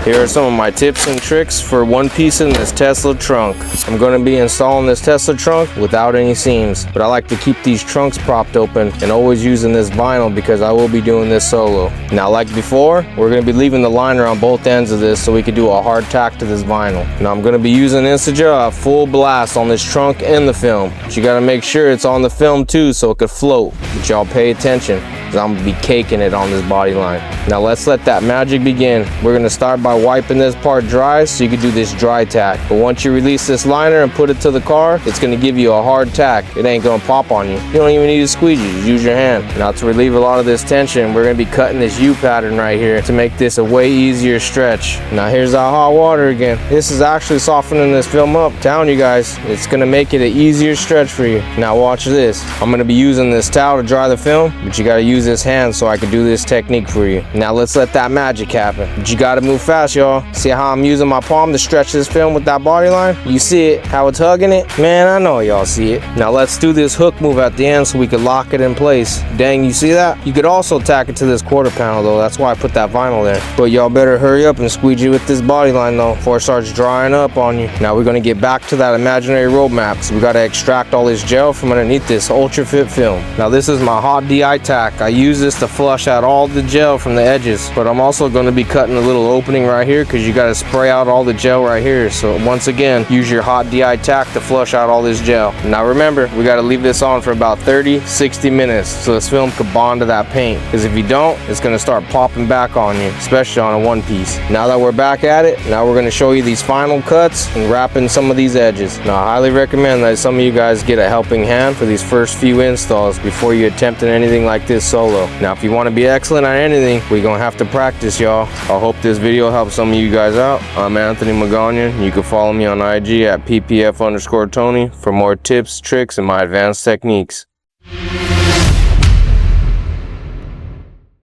Here are some of my tips and tricks for one piece in this Tesla trunk. I'm going to be installing this Tesla trunk without any seams, but I like to keep these trunks propped open and always using this vinyl because I will be doing this solo. Now, like before, we're going to be leaving the liner on both ends of this so we can do a hard tack to this vinyl. Now, I'm going to be using Instagel at full blast on this trunk and the film, but you got to make sure it's on the film too so it could float. But y'all pay attention, because I'm going to be caking it on this body line. Now let's let that magic begin. We're going to start by wiping this part dry so you can do this dry tack. But once you release this liner and put it to the car, it's going to give you a hard tack. It ain't going to pop on you. You don't even need a squeegee. Just use your hand. Now, to relieve a lot of this tension, we're going to be cutting this U pattern right here to make this a way easier stretch. Now here's our hot water again. This is actually softening this film up. I'm telling you guys, it's going to make it an easier stretch for you. Now watch this. I'm going to be using this towel to dry the film, but you got to use this hand so I can do this technique for you. Now let's let that magic happen. But you got to move fast, y'all. See how I'm using my palm to stretch this film with that body line? You see it, how it's hugging it? Man, I know y'all see it. Now let's do this hook move at the end so we can lock it in place. Dang, you see that? You could also tack it to this quarter panel though. That's why I put that vinyl there. But y'all better hurry up and squeegee with this body line though before it starts drying up on you. Now we're going to get back to that imaginary road map. So we got to extract all this gel from underneath this ULTRAFIT film. Now this is my hot DI tack. I use this to flush out all the gel from the edges, but I'm also going to be cutting a little opening right here because you got to spray out all the gel right here. So once again, use your hot DI tack to flush out all this gel. Now remember, we got to leave this on for about 30-60 minutes so this film could bond to that paint, because if you don't, it's going to start popping back on you, especially on a one piece. Now that we're back at it, now we're going to show you these final cuts and wrapping some of these edges. Now I highly recommend that some of you guys get a helping hand for these first few installs before you attempt anything like this solo. Now if you want to be excellent at anything, we're going to have to practice, y'all. I hope this video helps some of you guys out. I'm Anthony Magonian. You can follow me on IG at PPF_Tony for more tips, tricks, and my advanced techniques.